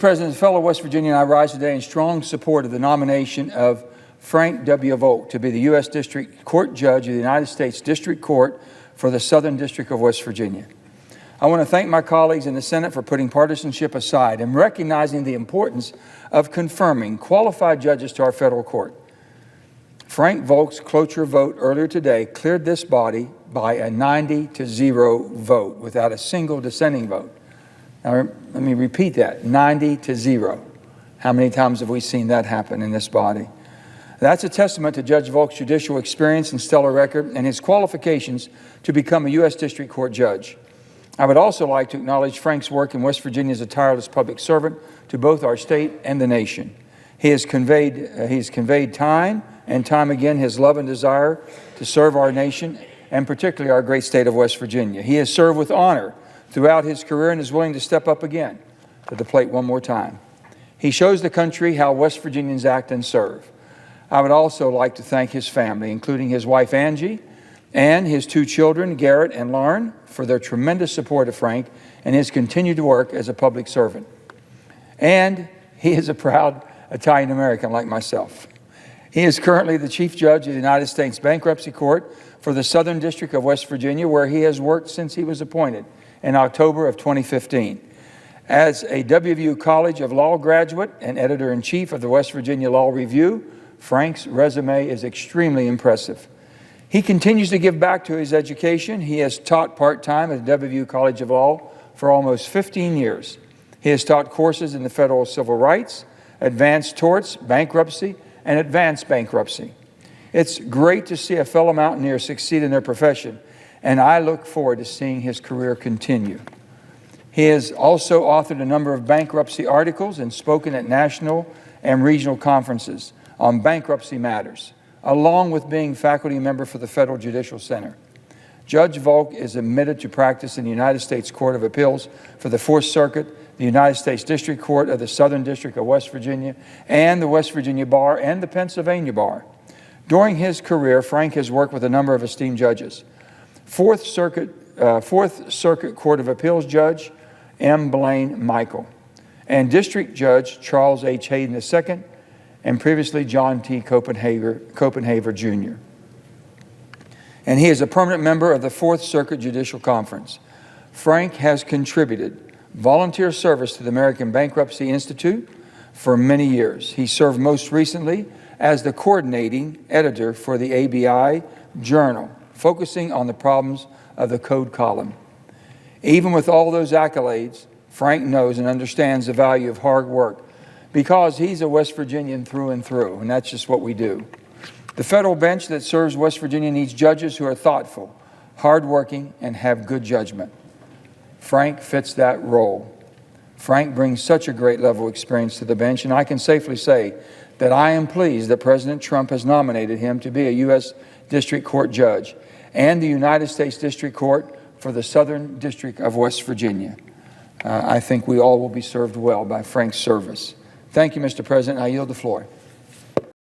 President, fellow West Virginian, I rise today in strong support of the nomination of Frank W. Volk to be the U.S. District Court Judge of the United States District Court for the Southern District of West Virginia. I want to thank my colleagues in the Senate for putting partisanship aside and recognizing the importance of confirming qualified judges to our federal court. Frank Volk's cloture vote earlier today cleared this body by a 90-0 vote without a single dissenting vote. Now, let me repeat that, 90-0. How many times have we seen that happen in this body? That's a testament to Judge Volk's judicial experience and stellar record and his qualifications to become a U.S. District Court judge. I would also like to acknowledge Frank's work in West Virginia as a tireless public servant to both our state and the nation. He has conveyed time and time again his love and desire to serve our nation and particularly our great state of West Virginia. He has served with honor throughout his career and is willing to step up again to the plate one more time. He shows the country how West Virginians act and serve. I would also like to thank his family, including his wife Angie and his two children, Garrett and Lauren, for their tremendous support of Frank and his continued work as a public servant. And he is a proud Italian American like myself. He is currently the Chief Judge of the United States Bankruptcy Court for the Southern District of West Virginia, where he has worked since he was appointed in October of 2015. As a WVU College of Law graduate and editor-in-chief of the West Virginia Law Review, Frank's resume is extremely impressive. He continues to give back to his education. He has taught part-time at the WVU College of Law for almost 15 years. He has taught courses in the federal civil rights, advanced torts, bankruptcy, and advanced bankruptcy. It's great to see a fellow mountaineer succeed in their profession, and I look forward to seeing his career continue. He has also authored a number of bankruptcy articles and spoken at national and regional conferences on bankruptcy matters, along with being faculty member for the Federal Judicial Center. Judge Volk is admitted to practice in the United States Court of Appeals for the Fourth Circuit, the United States District Court of the Southern District of West Virginia, and the West Virginia Bar and the Pennsylvania Bar. During his career, Frank has worked with a number of esteemed judges. Fourth Circuit Court of Appeals Judge M. Blaine Michael, and District Judge Charles H. Hayden II, and previously John T. Copenhaver Jr. And he is a permanent member of the Fourth Circuit Judicial Conference. Frank has contributed volunteer service to the American Bankruptcy Institute for many years. He served most recently as the coordinating editor for the ABI Journal, focusing on the problems of the code column. Even with all those accolades, Frank knows and understands the value of hard work because he's a West Virginian through and through, and that's just what we do. The federal bench that serves West Virginia needs judges who are thoughtful, hardworking, and have good judgment. Frank fits that role. Frank brings such a great level of experience to the bench, and I can safely say that I am pleased that President Trump has nominated him to be a U.S. District Court Judge and the United States District Court for the Southern District of West Virginia. I think we all will be served well by Frank's service. Thank you, Mr. President. I yield the floor.